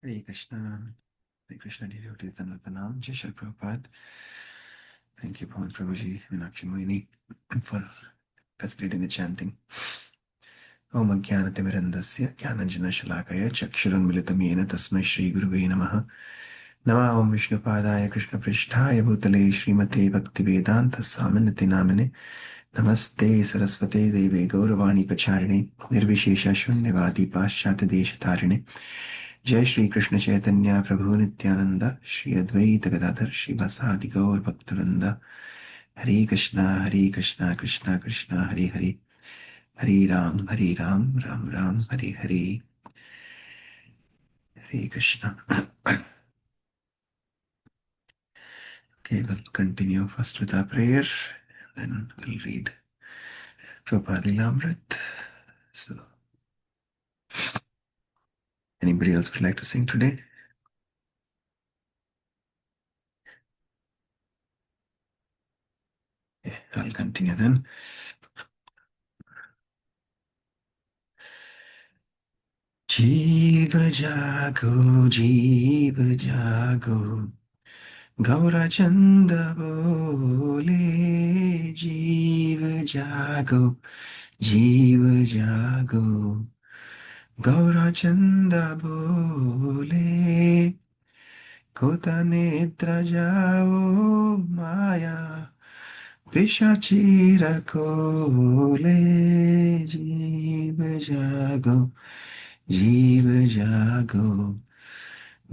Hare Krishna, Hare Krishna devotees and Pranam, Jai Shri Prabhupada. Thank you, Pawan Prabhuji, Meenakshi Moini, for facilitating the chanting. Om Ajnanatimirandasya Jnananjana-shalakaya Chakshuranmilitam Yena Tasmai Shri Gurave Namaha. Nama Om Vishnupadaya Krishna Prishtaya Bhutale Srimate Bhaktivedanta Swaminiti Namane Namaste Saraswate Deve Gauravani Pacharine Nirvishesha Shunyavadi Paschati Deshatarine Jai Shri Krishna Chaitanya Prabhu Nityananda Shri Advaita Gadadhar Shri Vasadi Gaur Bhaktivinoda Hare Krishna Hare Krishna Krishna Krishna Hare Hare Hare Ram Ram Ram Hare Hare Hare Krishna. Okay, we'll continue first with our prayer and then we'll read Prabhupada Lilamrit. So, anybody else would like to sing today? Yeah, I'll continue then. Jeeva Jago, Jeeva Jago, Gaura Chanda Bole, Jeeva Jago, Jeeva Jago, Gaura Chanda Bole, Kota Netra Jao Maya. Pishachira kole jiva jago, jiva jago,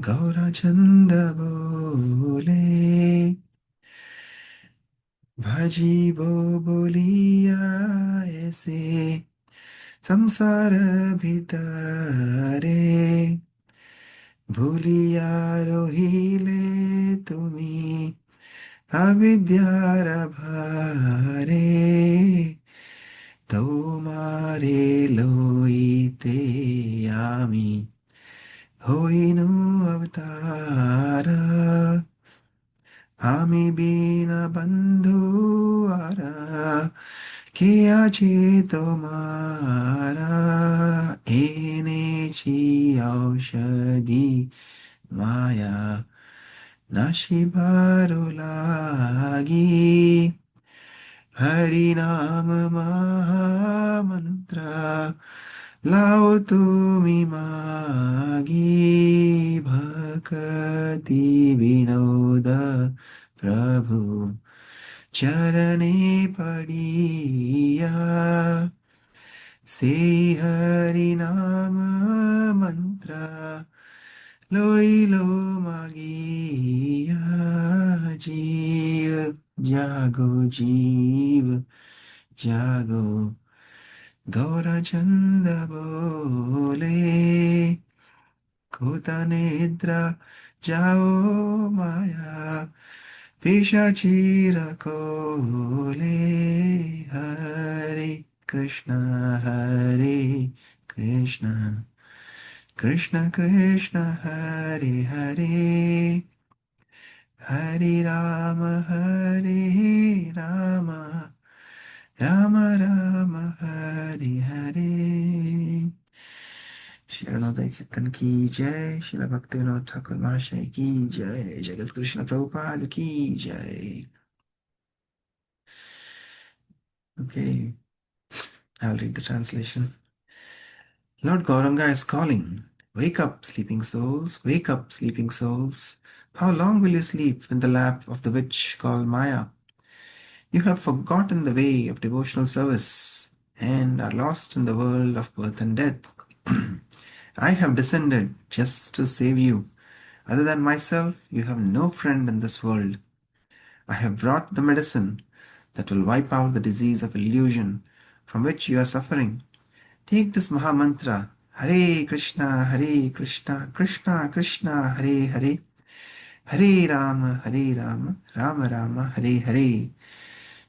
Gaura chanda bole, bhaji bo boliya aise, samsara bhitare, bholiya rohile tumi, avidyara bhare. Tomare loite ami hoinu avatara ami bina bandhu ara kiya che tomara ene chi aushadi maya nashibaru lagi Harinam Maha Mantra Lao Tumi Magi Bhakati Vinoda Prabhu Charane Padiya Se Harinam Mantra Loilo Magiya Jeev Jago Jeev Jago Gaura Chanda Bole Kota Nidra Jao Maya Pishachira Kole Hare Krishna Hare Krishna Krishna Krishna Hare Hare Hare Rama Hare Rama Rama Rama Hare Hare Shri Radha Kirtan Ki Jai Shri Bhaktivinoda Thakur Mahasaya Ki Jai Jagat Krishna Prabhupada Ki Jai. Okay, I'll read the translation. Lord Gauranga is calling. Wake up, sleeping souls. Wake up, sleeping souls. How long will you sleep in the lap of the witch called Maya? You have forgotten the way of devotional service and are lost in the world of birth and death. I have descended just to save you. Other than myself, you have no friend in this world. I have brought the medicine that will wipe out the disease of illusion from which you are suffering. Take this Maha Mantra, Hare Krishna, Krishna Krishna, Hare Hare, Hare Rama, Rama Rama, Hare Hare.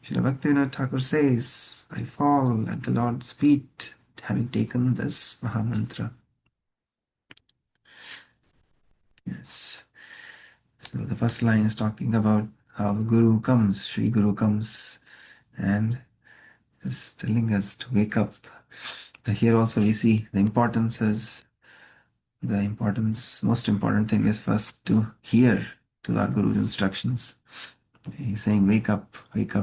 Srila Bhaktivinoda Thakur says, I fall at the Lord's feet having taken this Maha Mantra. Yes. So the first line is talking about how the Guru comes, Sri Guru comes and is telling us to wake up. Here also we see the importance is the most important thing is first to hear to our Guru's instructions. He's saying, wake up,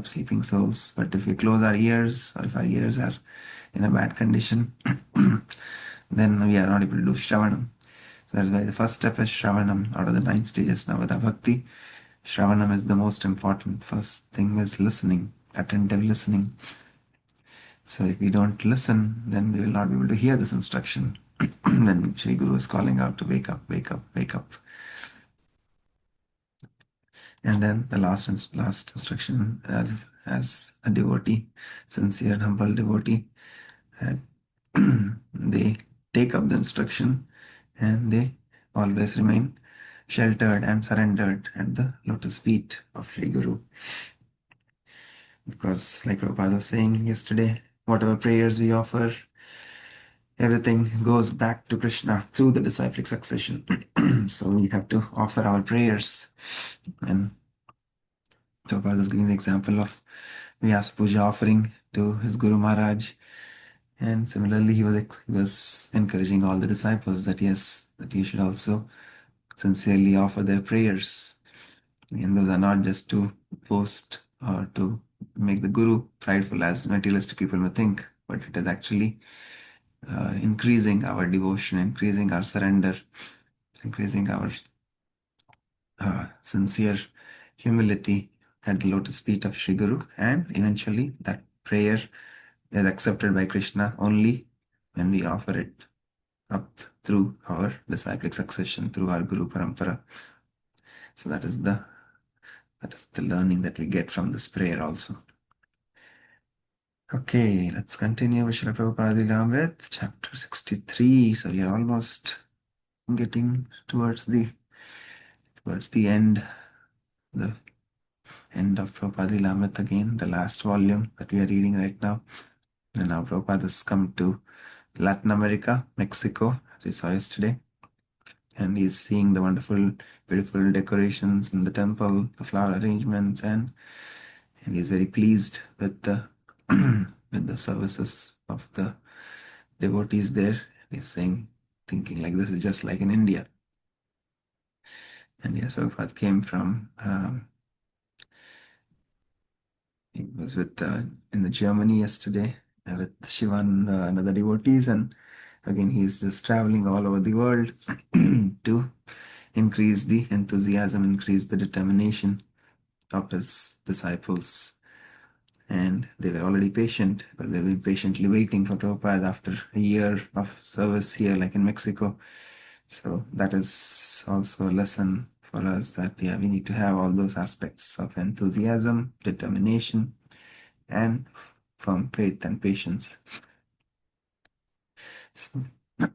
sleeping souls. But if we close our ears, or if our ears are in a bad condition, then we are not able to do Shravanam. So that's why the first step is Shravanam out of the 9 stages. Navada Bhakti. Shravanam is the most important. First thing is listening, attentive listening. So if we don't listen, then we will not be able to hear this instruction when Sri Guru is calling out to wake up, wake up, wake up. And then the last instruction as a devotee, sincere and humble devotee, and they take up the instruction and they always remain sheltered and surrendered at the lotus feet of Sri Guru. Because, like Prabhupada was saying yesterday, whatever prayers we offer, everything goes back to Krishna through the disciplic succession. So we have to offer our prayers. And Prabhupada is giving the example of Vyasa Puja offering to his Guru Maharaj. And similarly, he was encouraging all the disciples that yes, that you should also sincerely offer their prayers. And those are not just to boast or to make the Guru prideful as materialistic people may think, but it is actually increasing our devotion, increasing our surrender, increasing our sincere humility at the lotus feet of Sri Guru, and eventually that prayer is accepted by Krishna only when we offer it up through our disciplic succession, through our Guru Parampara. So that is the learning that we get from this prayer also. Okay, let's continue with Srila Prabhupada Lilamrit, chapter 63. So we are almost getting towards the end, the end of Prabhupada Lilamrit again, the last volume that we are reading right now. And now Prabhupada has come to Latin America, Mexico, as we saw yesterday. And he's seeing the wonderful, beautiful decorations in the temple, the flower arrangements, and he's very pleased with the with the services of the devotees there. He's saying, thinking like this is just like in India. And yes, Prabhupada came from he was with in the Germany yesterday with Shivan, another devotees, and again he's just traveling all over the world to increase the enthusiasm, increase the determination of his disciples. And they were already patient, but they've been patiently waiting for Prabhupada after a year of service here, like in Mexico. So that is also a lesson for us that yeah, we need to have all those aspects of enthusiasm, determination, and firm faith and patience. So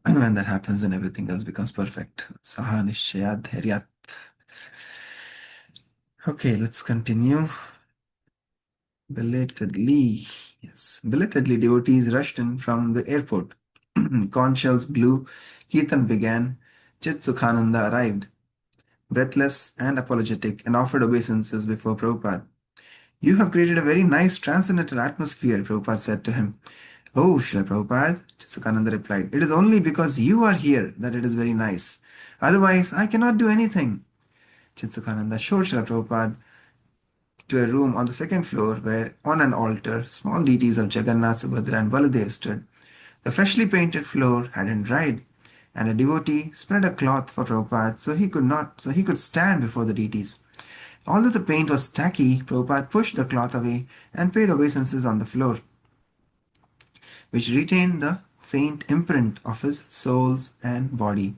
when that happens, then everything else becomes perfect. Saha nishchayat dhairyat. Okay, let's continue. Belatedly, yes, belatedly, devotees rushed in from the airport. Conch shells blew, Kirtan began, Chit Sukhananda arrived, breathless and apologetic, and offered obeisances before Prabhupada. You have created a very nice transcendental atmosphere, Prabhupada said to him. Oh, Srila Prabhupada, Chitsukananda replied, it is only because you are here that it is very nice. Otherwise, I cannot do anything. Chitsukananda showed Srila Prabhupada to a room on the second floor where, on an altar, small deities of Jagannath, Subhadra, and Baladev stood. The freshly painted floor hadn't dried, and a devotee spread a cloth for Prabhupada so he could stand before the deities. Although the paint was tacky, Prabhupada pushed the cloth away and paid obeisances on the floor, which retained the faint imprint of his souls and body.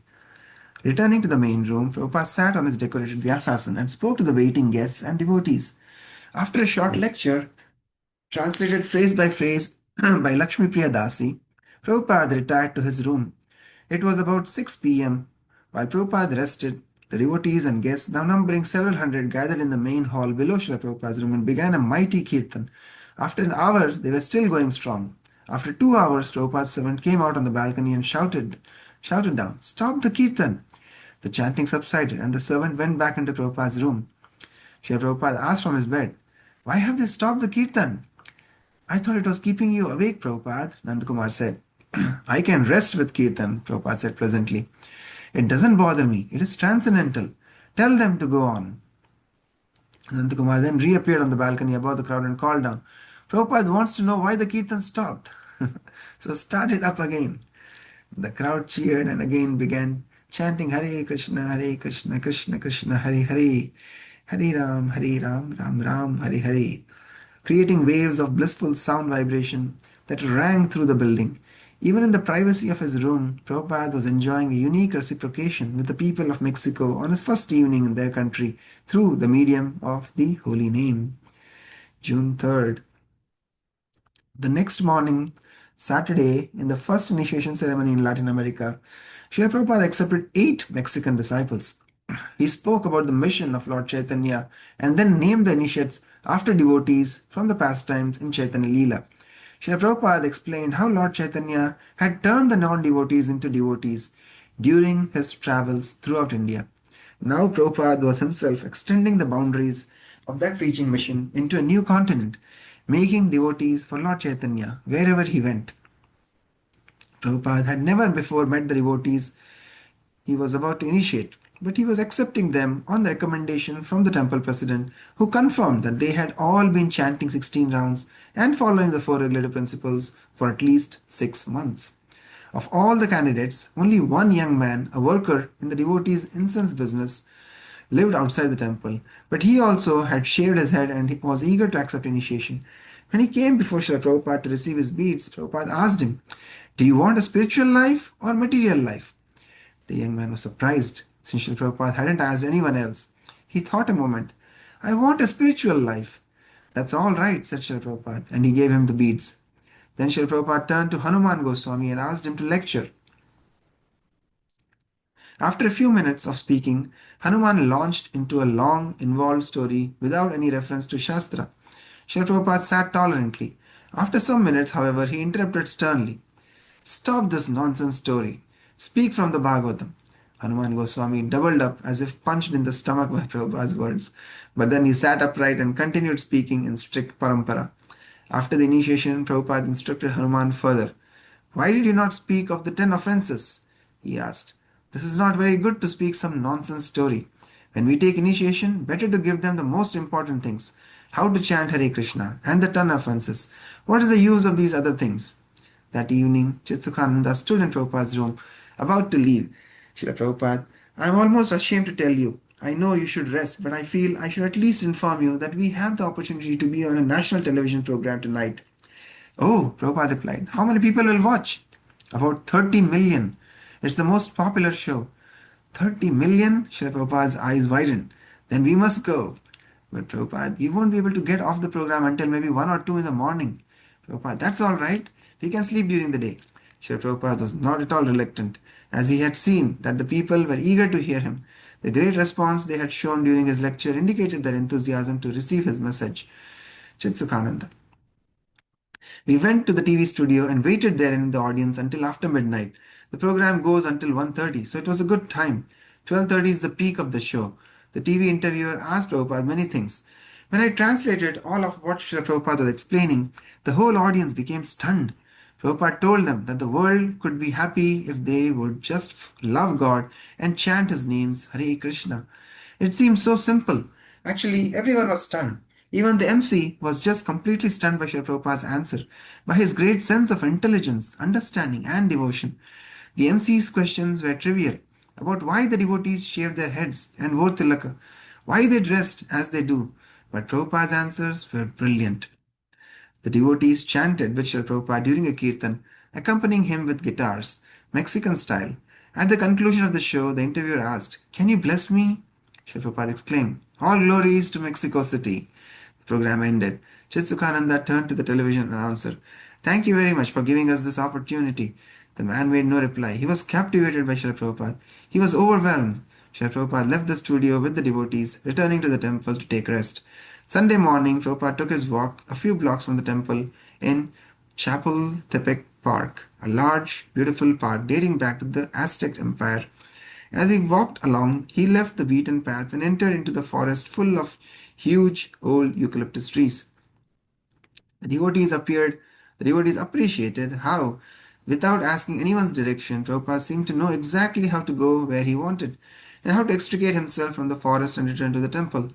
Returning to the main room, Prabhupada sat on his decorated Vyasasana and spoke to the waiting guests and devotees. After a short lecture, translated phrase by phrase by Lakshmi Priya Dasi, Prabhupada retired to his room. It was about 6 p.m. While Prabhupada rested, the devotees and guests, now numbering several hundred, gathered in the main hall below Srila Prabhupada's room and began a mighty kirtan. After an hour, they were still going strong. After 2 hours, Prabhupada's servant came out on the balcony and shouted down, Stop the kirtan! The chanting subsided, and the servant went back into Prabhupada's room. Srila Prabhupada asked from his bed, Why have they stopped the kirtan? I thought it was keeping you awake, Prabhupada, Nandakumar said. I can rest with Kirtan, Prabhupada said pleasantly. It doesn't bother me. It is transcendental. Tell them to go on. Anantakumar then reappeared on the balcony above the crowd and called down, Prabhupada wants to know why the Kirtan stopped. So start it up again. The crowd cheered and again began chanting Hare Krishna, Krishna Krishna, Hare Hare, Hare Ram, Ram Ram, Hare Hare, creating waves of blissful sound vibration that rang through the building. Even in the privacy of his room, Prabhupada was enjoying a unique reciprocation with the people of Mexico on his first evening in their country through the medium of the holy name. June 3rd. The next morning, Saturday, in the first initiation ceremony in Latin America, Srila Prabhupada accepted 8 Mexican disciples. He spoke about the mission of Lord Chaitanya and then named the initiates after devotees from the pastimes in Chaitanya Leela. Srila Prabhupada explained how Lord Chaitanya had turned the non-devotees into devotees during his travels throughout India. Now Prabhupada was himself extending the boundaries of that preaching mission into a new continent, making devotees for Lord Chaitanya wherever he went. Prabhupada had never before met the devotees he was about to initiate, but he was accepting them on the recommendation from the temple president, who confirmed that they had all been chanting 16 rounds and following the 4 regulative principles for at least 6 months. Of all the candidates, only one young man, a worker in the devotees' incense business, lived outside the temple, but he also had shaved his head and he was eager to accept initiation. When he came before Srila Prabhupada to receive his beads, Prabhupada asked him, Do you want a spiritual life or material life? The young man was surprised, since Srila Prabhupada hadn't asked anyone else. He thought a moment. I want a spiritual life. That's all right, said Srila Prabhupada, and he gave him the beads. Then Srila Prabhupada turned to Hanuman Goswami and asked him to lecture. After a few minutes of speaking, Hanuman launched into a long, involved story without any reference to Shastra. Srila Prabhupada sat tolerantly. After some minutes, however, he interrupted sternly. Stop this nonsense story. Speak from the Bhagavatam. Hanuman Goswami doubled up as if punched in the stomach by Prabhupada's words. But then he sat upright and continued speaking in strict parampara. After the initiation, Prabhupada instructed Hanuman further. Why did you not speak of the 10 offenses? He asked. This is not very good to speak some nonsense story. When we take initiation, better to give them the most important things. How to chant Hare Krishna and the 10 offenses. What is the use of these other things? That evening, Chitsukhananda stood in Prabhupada's room, about to leave. Srila Prabhupada, I am almost ashamed to tell you. I know you should rest, but I feel I should at least inform you that we have the opportunity to be on a national television program tonight. Oh, Prabhupada replied, how many people will watch? About 30 million. It's the most popular show. 30 million? Srila Prabhupada's eyes widened. Then we must go. But Prabhupada, you won't be able to get off the program until maybe 1 or 2 in the morning. Prabhupada, that's all right. We can sleep during the day. Srila Prabhupada was not at all reluctant, as he had seen that the people were eager to hear him. The great response they had shown during his lecture indicated their enthusiasm to receive his message. Chitsukhananda. We went to the TV studio and waited there in the audience until after midnight. The program goes until 1:30, so it was a good time. 12:30 is the peak of the show. The TV interviewer asked Prabhupada many things. When I translated all of what Srila Prabhupada was explaining, the whole audience became stunned. Prabhupada told them that the world could be happy if they would just love God and chant His names, Hare Krishna. It seemed so simple. Actually, everyone was stunned. Even the MC was just completely stunned by Srila Prabhupada's answer, by his great sense of intelligence, understanding, and devotion. The MC's questions were trivial about why the devotees shaved their heads and wore tilaka, why they dressed as they do, but Prabhupada's answers were brilliant. The devotees chanted with Srila Prabhupada during a kirtan, accompanying him with guitars, Mexican style. At the conclusion of the show, the interviewer asked, Can you bless me? Srila Prabhupada exclaimed, All glories to Mexico City. The program ended. Chitsukhananda turned to the television announcer. Thank you very much for giving us this opportunity. The man made no reply. He was captivated by Srila Prabhupada. He was overwhelmed. Srila Prabhupada left the studio with the devotees, returning to the temple to take rest. Sunday morning, Prabhupada took his walk a few blocks from the temple in Chapultepec Park, a large, beautiful park dating back to the Aztec Empire. As he walked along, he left the beaten path and entered into the forest full of huge old eucalyptus trees. The devotees appreciated how Without asking anyone's direction, Prabhupada seemed to know exactly how to go where he wanted and how to extricate himself from the forest and return to the temple.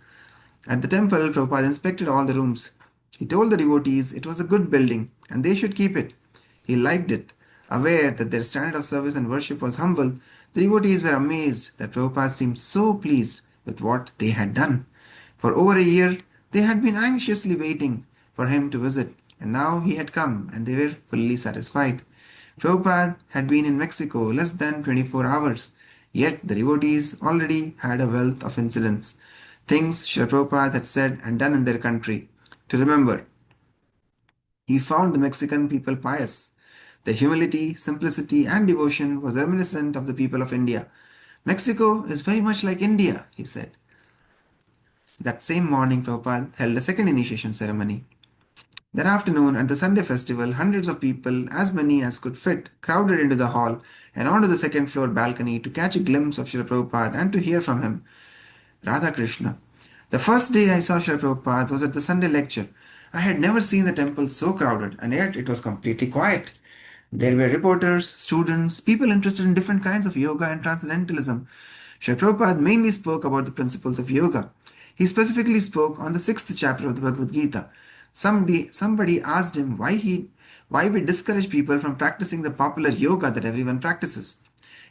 At the temple, Prabhupada inspected all the rooms. He told the devotees it was a good building and they should keep it. He liked it. Aware that their standard of service and worship was humble, the devotees were amazed that Prabhupada seemed so pleased with what they had done. For over a year, they had been anxiously waiting for him to visit, and now he had come and they were fully satisfied. Prabhupada had been in Mexico less than 24 hours, yet the devotees already had a wealth of incidents, things Srila Prabhupada had said and done in their country. To remember, he found the Mexican people pious. Their humility, simplicity, and devotion was reminiscent of the people of India. Mexico is very much like India, he said. That same morning, Prabhupada held a second initiation ceremony. That afternoon, at the Sunday festival, hundreds of people, as many as could fit, crowded into the hall and onto the second floor balcony to catch a glimpse of Srila Prabhupada and to hear from him. Radha Krishna. The first day I saw Srila Prabhupada was at the Sunday lecture. I had never seen the temple so crowded, and yet it was completely quiet. There were reporters, students, people interested in different kinds of yoga and transcendentalism. Srila Prabhupada mainly spoke about the principles of yoga. He specifically spoke on the sixth chapter of the Bhagavad Gita. Somebody asked him why we discourage people from practicing the popular yoga that everyone practices.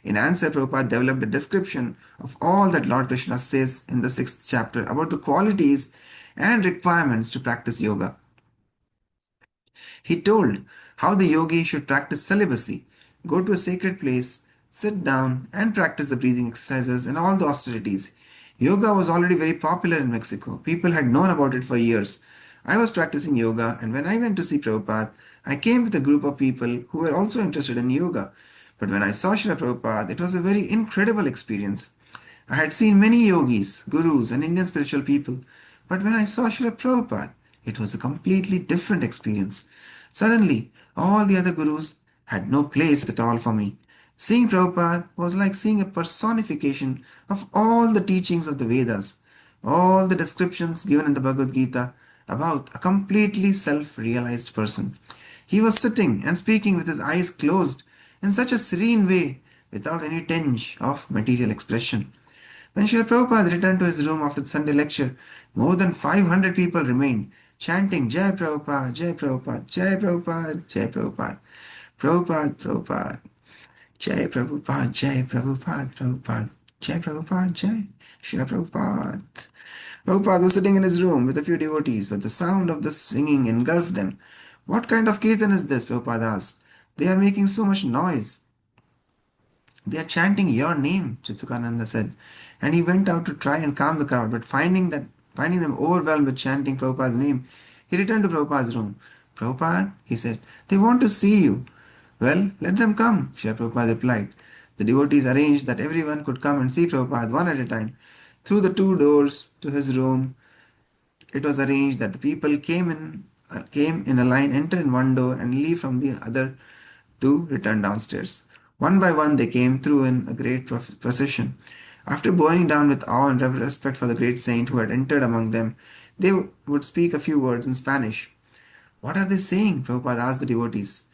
In answer, Prabhupada developed a description of all that Lord Krishna says in the sixth chapter about the qualities and requirements to practice yoga. He told how the yogi should practice celibacy, go to a sacred place, sit down, and practice the breathing exercises and all the austerities. Yoga was already very popular in Mexico. People had known about it for years. I was practicing yoga, and when I went to see Prabhupada, I came with a group of people who were also interested in yoga. But when I saw Srila Prabhupada, it was a very incredible experience. I had seen many yogis, gurus, and Indian spiritual people, but when I saw Srila Prabhupada, it was a completely different experience. Suddenly, all the other gurus had no place at all for me. Seeing Prabhupada was like seeing a personification of all the teachings of the Vedas, all the descriptions given in the Bhagavad Gita about a completely self realized person. He was sitting and speaking with his eyes closed in such a serene way without any tinge of material expression. When Srila Prabhupada returned to his room after the Sunday lecture, more than 500 people remained, chanting Jai Prabhupada, Jai Prabhupada, Jai Prabhupada, Jai Prabhupada, Prabhupada, Prabhupada, Jai Prabhupada, Jai Prabhupada, Prabhupada, Jai Prabhupada, Jai Srila Prabhupada. Prabhupada was sitting in his room with a few devotees, but the sound of the singing engulfed them. What kind of kirtan is this? Prabhupada asked. They are making so much noise. They are chanting your name, Chitsukananda said, and he went out to try and calm the crowd, but finding them overwhelmed with chanting Prabhupada's name, he returned to Prabhupada's room. Prabhupada, he said, they want to see you. Well, let them come, Srila Prabhupada replied. The devotees arranged that everyone could come and see Prabhupada one at a time. Through the two doors to his room, it was arranged that the people came in a line, enter in one door, and leave from the other to return downstairs. One by one, they came through in a great procession. After bowing down with awe and respect for the great saint who had entered among them, they would speak a few words in Spanish. What are they saying? Prabhupada asked the devotees.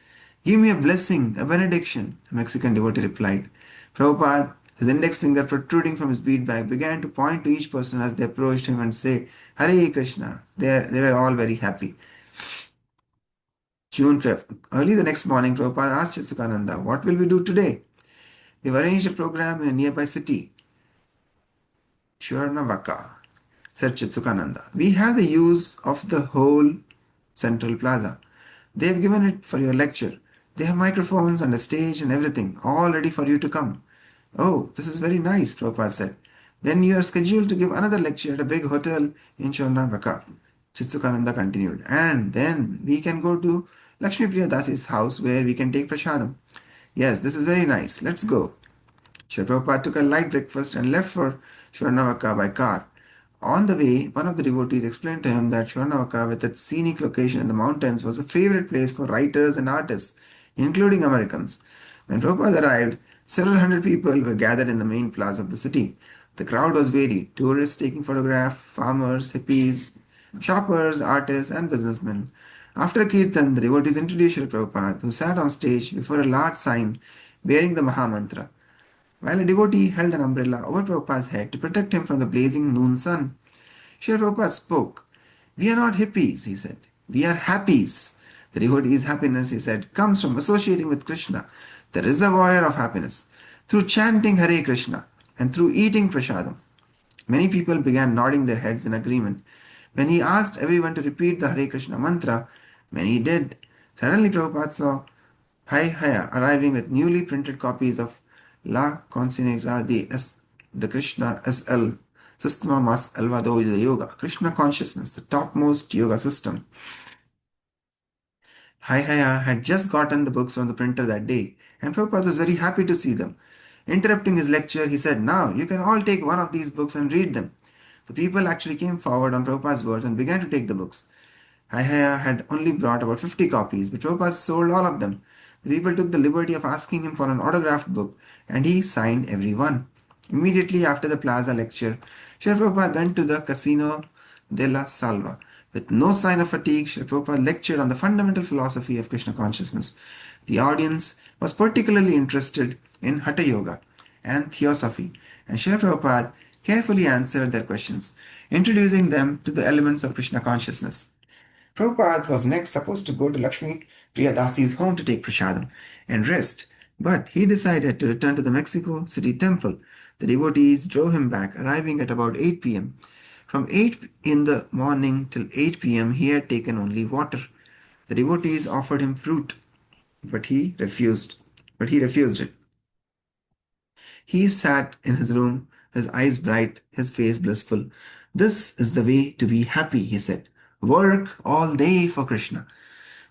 Give me a blessing, a benediction, a Mexican devotee replied. Prabhupada, his index finger protruding from his bead bag, began to point to each person as they approached him and say, Hare Krishna. They were all very happy. June 5th. Early the next morning, Prabhupada asked Chitsukananda, what will we do today? We've arranged a program in a nearby city, Chuarnavaka, said Chitsukananda. We have the use of the whole central plaza. They have given it for your lecture. They have microphones and a stage and everything, all ready for you to come. Oh, this is very nice, Prabhupada said. Then you are scheduled to give another lecture at a big hotel in Chuarnavaka. Chitsukananda continued. And then we can go to Lakshmi Priya Dasi's house where we can take prasadam. Yes, this is very nice. Let's go. Srila Prabhupada took a light breakfast and left for Swarnavaka by car. On the way, one of the devotees explained to him that Swarnavaka, with its scenic location in the mountains, was a favorite place for writers and artists, including Americans. When Prabhupada arrived, several hundred people were gathered in the main plaza of the city. The crowd was varied, tourists taking photographs, farmers, hippies, shoppers, artists, and businessmen. After Kirtan, the devotees introduced Srila Prabhupada, who sat on stage before a large sign bearing the Mahamantra, while a devotee held an umbrella over Prabhupada's head to protect him from the blazing noon sun. Srila Prabhupada spoke. We are not hippies, he said. We are happies. The devotee's happiness, he said, comes from associating with Krishna, the reservoir of happiness, through chanting Hare Krishna and through eating prasadam. Many people began nodding their heads in agreement. When he asked everyone to repeat the Hare Krishna mantra, many did. Suddenly Prabhupada saw Hai Haya arriving with newly printed copies of La Consignera de S. the Krishna SL Sistema Mas Elevado de Yoga, Krishna Consciousness, the topmost yoga system. Hai Haya had just gotten the books from the printer that day, and Prabhupada was very happy to see them. Interrupting his lecture, he said, Now you can all take one of these books and read them. The people actually came forward on Prabhupada's words and began to take the books. Haihaya had only brought about 50 copies, but Prabhupada sold all of them. The people took the liberty of asking him for an autographed book, and he signed every one. Immediately after the plaza lecture, Srila Prabhupada went to the Casino de la Salva. With no sign of fatigue, Srila Prabhupada lectured on the fundamental philosophy of Krishna consciousness. The audience was particularly interested in Hatha Yoga and Theosophy, and Srila Prabhupada carefully answered their questions, introducing them to the elements of Krishna consciousness. Prabhupada was next supposed to go to Lakshmi Priyadasi's home to take prasadam and rest, but he decided to return to the Mexico City temple. The devotees drove him back, arriving at about 8 p.m. From 8 in the morning till 8 p.m., he had taken only water. The devotees offered him fruit, but he refused. But he refused it. He sat in his room, his eyes bright, his face blissful. This is the way to be happy, he said. Work all day for Krishna.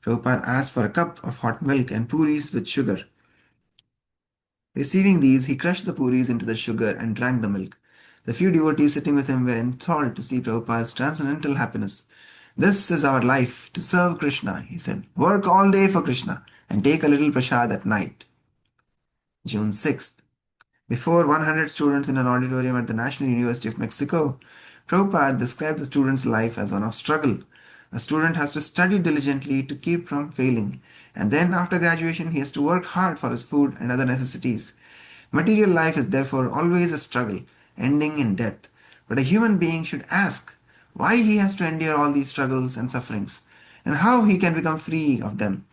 Prabhupada asked for a cup of hot milk and puris with sugar. Receiving these, he crushed the puris into the sugar and drank the milk. The few devotees sitting with him were enthralled to see Prabhupada's transcendental happiness. This is our life, to serve Krishna, he said. Work all day for Krishna and take a little prasad at night. June 6th. Before 100 students in an auditorium at the National University of Mexico, Prabhupada described the student's life as one of struggle. A student has to study diligently to keep from failing, and then after graduation, he has to work hard for his food and other necessities. Material life is therefore always a struggle, ending in death. But a human being should ask why he has to endure all these struggles and sufferings, and how he can become free of them.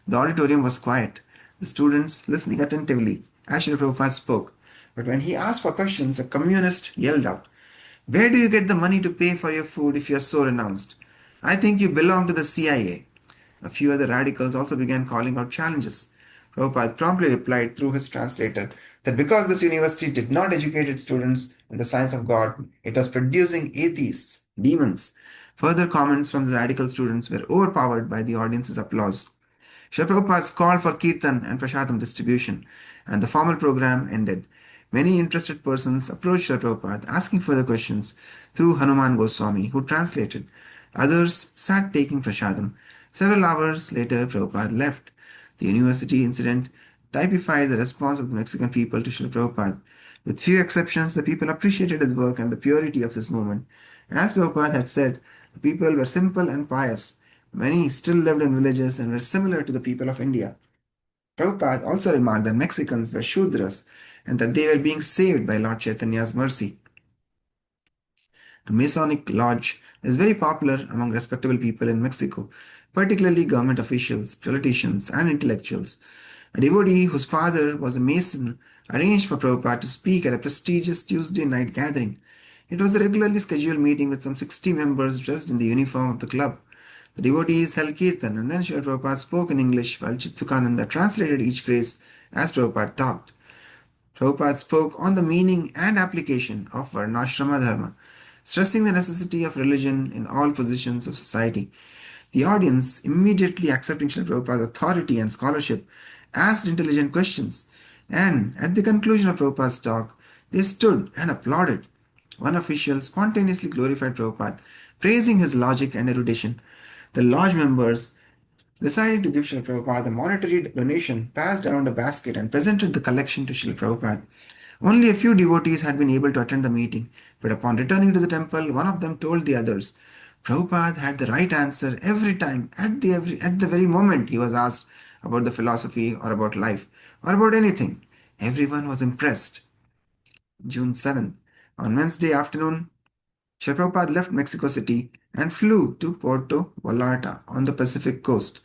The auditorium was quiet, the students listening attentively as Srila Prabhupada spoke. But when he asked for questions, a communist yelled out, Where do you get the money to pay for your food if you are so renounced? I think you belong to the CIA. A few other radicals also began calling out challenges. Prabhupada promptly replied through his translator that because this university did not educate its students in the science of God, it was producing atheists, demons. Further comments from the radical students were overpowered by the audience's applause. Srila Prabhupada's called for kirtan and prasadam distribution, and the formal program ended. Many interested persons approached Srila Prabhupada asking further questions through Hanuman Goswami, who translated. Others sat taking prasadam. Several hours later, Prabhupada left. The university incident typified the response of the Mexican people to Srila Prabhupada. With few exceptions, the people appreciated his work and the purity of his movement. As Prabhupada had said, the people were simple and pious. Many still lived in villages and were similar to the people of India. Prabhupada also remarked that Mexicans were Shudras and that they were being saved by Lord Chaitanya's mercy. The Masonic Lodge is very popular among respectable people in Mexico, particularly government officials, politicians, and intellectuals. A devotee whose father was a Mason arranged for Prabhupada to speak at a prestigious Tuesday night gathering. It was a regularly scheduled meeting with some 60 members dressed in the uniform of the club. The devotees held kirtan and then Srila Prabhupada spoke in English while Chitsukananda translated each phrase as Prabhupada talked. Prabhupada spoke on the meaning and application of Varnashrama Dharma, stressing the necessity of religion in all positions of society. The audience, immediately accepting Srila Prabhupada's authority and scholarship, asked intelligent questions, and at the conclusion of Prabhupada's talk, they stood and applauded. One official spontaneously glorified Prabhupada, praising his logic and erudition. The lodge members decided to give Srila Prabhupada a monetary donation, passed around a basket, and presented the collection to Srila Prabhupada. Only a few devotees had been able to attend the meeting, but upon returning to the temple, one of them told the others, Prabhupada had the right answer every time, at the very moment he was asked about the philosophy or about life or about anything. Everyone was impressed. June 7th. On Wednesday afternoon, Srila Prabhupada left Mexico City and flew to Puerto Vallarta on the Pacific coast.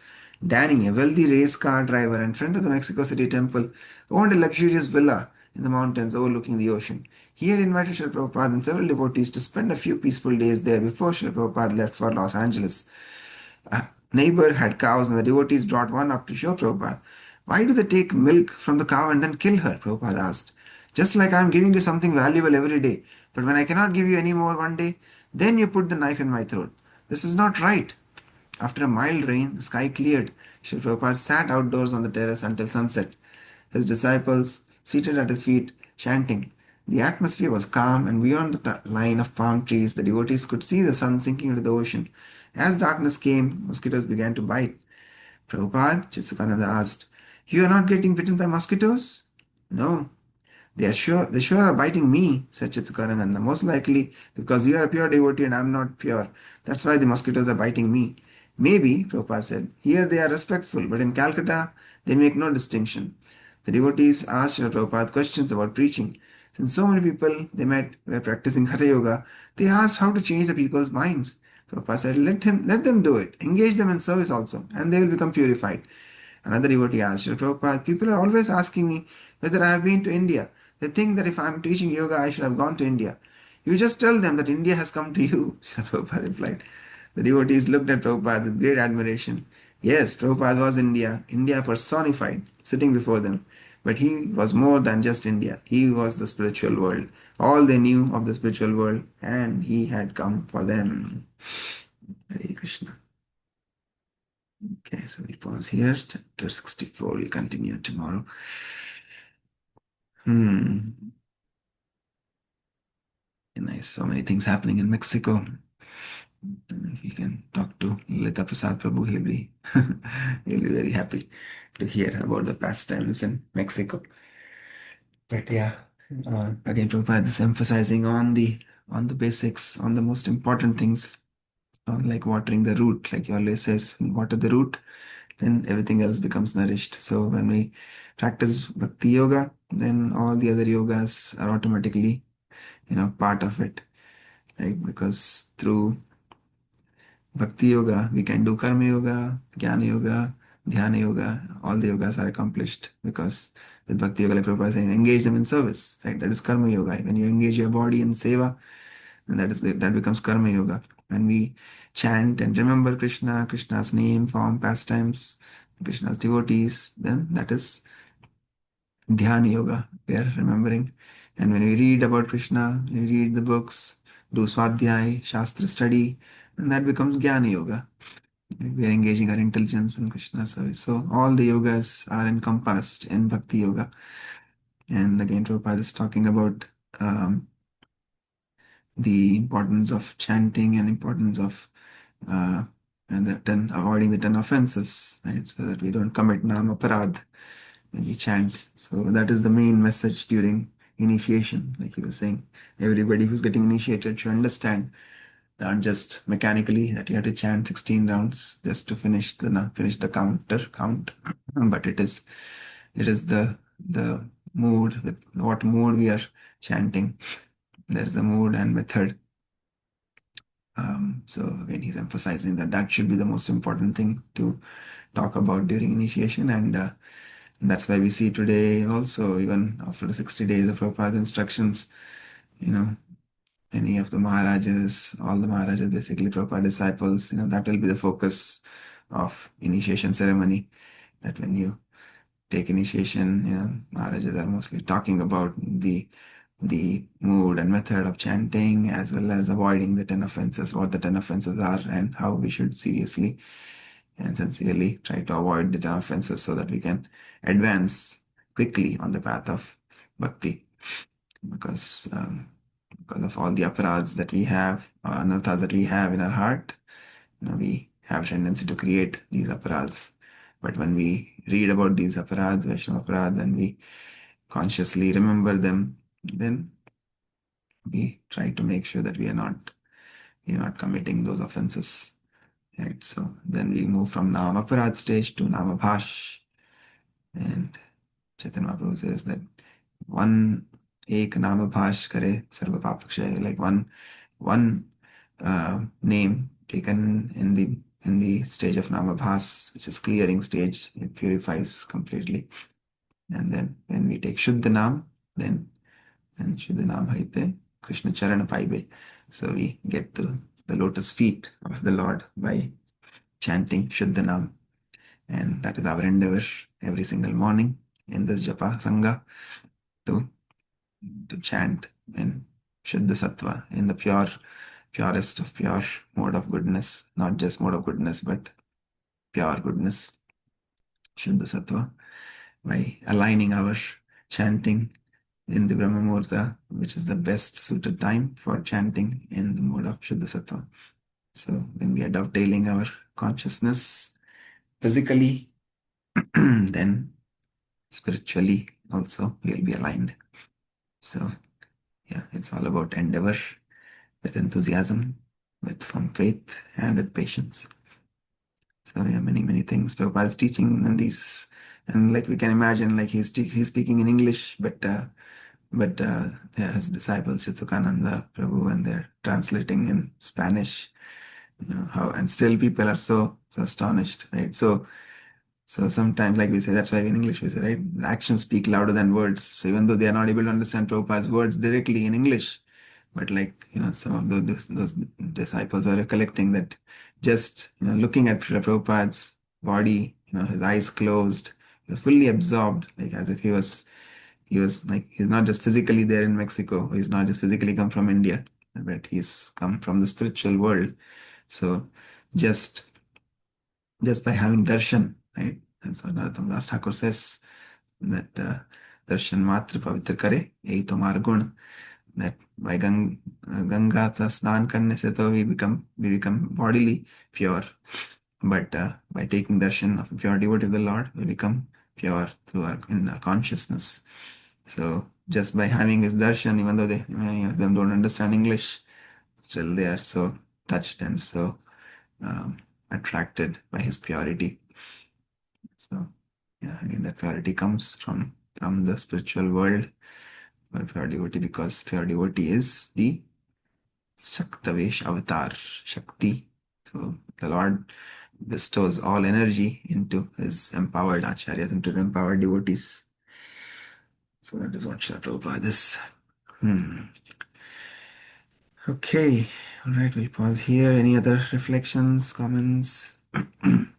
Danny, a wealthy race car driver and friend of the Mexico City temple, owned a luxurious villa in the mountains overlooking the ocean. He had invited Srila Prabhupada and several devotees to spend a few peaceful days there before Srila Prabhupada left for Los Angeles. A neighbor had cows and the devotees brought one up to show Prabhupada. Why do they take milk from the cow and then kill her? Prabhupada asked. Just like I am giving you something valuable every day, but when I cannot give you any more one day, then you put the knife in my throat. This is not right. After a mild rain, the sky cleared. Sri Prabhupada sat outdoors on the terrace until sunset, his disciples seated at his feet, chanting. The atmosphere was calm, and beyond the line of palm trees, the devotees could see the sun sinking into the ocean. As darkness came, mosquitoes began to bite. Prabhupada, Chitsukananda asked, You are not getting bitten by mosquitoes? No, they sure are biting me, said Chitsukarananda. Most likely because you are a pure devotee and I am not pure. That's why the mosquitoes are biting me. Maybe, Prabhupada said. Here they are respectful, but in Calcutta they make no distinction. The devotees asked Srila Prabhupada questions about preaching. Since so many people they met were practicing Hatha Yoga, they asked how to change the people's minds. Prabhupada said, let them do it. Engage them in service also, and they will become purified. Another devotee asked, Srila Prabhupada, people are always asking me whether I have been to India. They think that if I am teaching yoga, I should have gone to India. You just tell them that India has come to you, Srila Prabhupada replied. The devotees looked at Prabhupada with great admiration. Yes, Prabhupada was India, India personified, sitting before them. But he was more than just India. He was the spiritual world. All they knew of the spiritual world, and he had come for them. Hare Krishna. Okay, so we pause here. Chapter 64 will continue tomorrow. Nice. So many things happening in Mexico. If you can talk to Lita Prasad Prabhu, he'll be very happy to hear about the pastimes in Mexico. But yeah, again, Prabhupada is emphasizing on the basics, on the most important things, on like watering the root. Like he always says, when you water the root, then everything else becomes nourished. So when we practice Bhakti Yoga, then all the other yogas are automatically, part of it, right? Because through Bhakti Yoga, we can do Karma Yoga, Jnana Yoga, Dhyana Yoga. All the yogas are accomplished because with Bhakti Yoga, like Prabhupada is saying, engage them in service, right? That is Karma Yoga. When you engage your body in seva, then that becomes Karma Yoga. When we chant and remember Krishna, Krishna's name, form, pastimes, Krishna's devotees, then that is Dhyana Yoga. We are remembering. And when we read about Krishna, we read the books, do Swadhyay, Shastra study, and that becomes Jnana Yoga. We are engaging our intelligence in Krishna service. So all the yogas are encompassed in Bhakti Yoga. And again, Prabhupada is talking about the importance of chanting and importance of avoiding the 10 offenses, right? So that we don't commit nam aparad when we chant. So that is the main message during initiation. Like he was saying, everybody who's getting initiated should understand not just mechanically that you have to chant 16 rounds just to finish the count, but it is the mood, with what mood we are chanting. There's a mood and method. So again, he's emphasizing that should be the most important thing to talk about during initiation, and that's why we see today also, even after the 60 days of Prabhupada's instructions, you know, any of the Maharajas, all the Maharajas, basically Prabhupada disciples, that will be the focus of initiation ceremony. That when you take initiation, Maharajas are mostly talking about the mood and method of chanting, as well as avoiding the 10 offenses, what the 10 offenses are, and how we should seriously and sincerely try to avoid the 10 offenses so that we can advance quickly on the path of bhakti. Because of all the aparads that we have, or anarthas that we have in our heart, we have a tendency to create these aparads. But when we read about these aparads, Vaishnava aparads, and we consciously remember them, then we try to make sure that we are not, you're not committing those offenses. Right? So then we move from Namaparad stage to Namabhash. And Chaitanya Mahaprabhu says that one ek Namabhash kare sarva pap kshay, like one name taken in the stage of Namabhas, which is clearing stage, it purifies completely. And then when we take Shuddha Nam, then and Shuddha Nam Haite, Krishna Charana Paibe. So we get to the lotus feet of the Lord by chanting Shuddha Nam. And that is our endeavor every single morning in this Japa Sangha to, to chant in Shuddha Sattva, in the purest of pure mode of goodness, not just mode of goodness, but pure goodness, Shuddha Sattva, by aligning our chanting in the Brahma Muhurta, which is the best suited time for chanting in the mode of Shuddha Sattva. So when we are dovetailing our consciousness physically, then spiritually also we'll be aligned. So yeah, it's all about endeavor with enthusiasm, with firm faith, and with patience. So yeah, many things Prabhupada is teaching in these, and like we can imagine, like he's speaking in English, but yeah, his disciples Chitsukananda Prabhu, and they're translating in Spanish. You know how, and still people are so astonished, right? So sometimes, like we say, that's why in English we say, right, actions speak louder than words. So even though they are not able to understand Prabhupada's words directly in English, but like, some of those disciples were recollecting that just, looking at Prabhupada's body, his eyes closed, he was fully absorbed, like as if he was like, he's not just physically there in Mexico, he's not just physically come from India, but he's come from the spiritual world. So just just by having darshan, right? That's what Narottam Das Thakur says, that darshan matra pavitra kare, yahi tomar gun. That by Ganga snan karne se to we become bodily pure, but by taking darshan of a pure devotee of the Lord, we become pure through in our consciousness. So just by having his darshan, even though many of them don't understand English, still they are so touched and so um, attracted by his purity. So yeah, again, that purity comes from the spiritual world for pure devotee, because pure devotee is the Shaktavesh avatar, Shakti. So the Lord bestows all energy into his empowered acharyas, into the empowered devotees. So that is what Srila Prabhupada is. Hmm. Okay, all right, we'll pause here. Any other reflections, comments? Anybody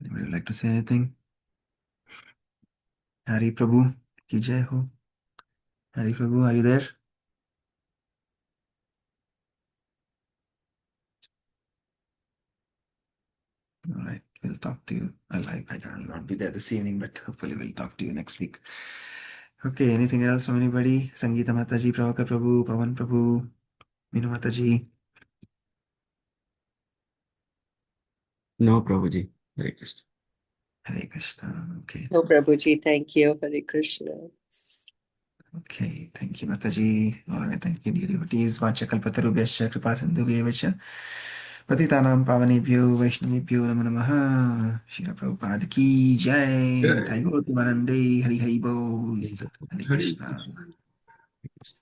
would like to say anything? Hari Prabhu, ki jai ho. Hari Prabhu, are you there? All right, we'll talk to you. I don't will not be there this evening, but hopefully we'll talk to you next week. Okay, anything else from anybody? Sangeeta Mataji, Pravakar Prabhu, Pavan Prabhu, Minu Mataji. No, Prabhuji. Hare Krishna. Hare Krishna. Okay. No, Prabhuji, thank you. Hare Krishna. Okay, thank you, Mataji. All right, thank you, dear devotees. Vachakalpatarubhyascha kripa sindhubhyeva पतितानां पावनेभ्यो वैष्णवेभ्यो नमो नमः श्रील प्रभुपाद की जय Jai. Nitai गौर प्रेमानंदे हरि हरि बोल हरे Hare Krishna Krishna.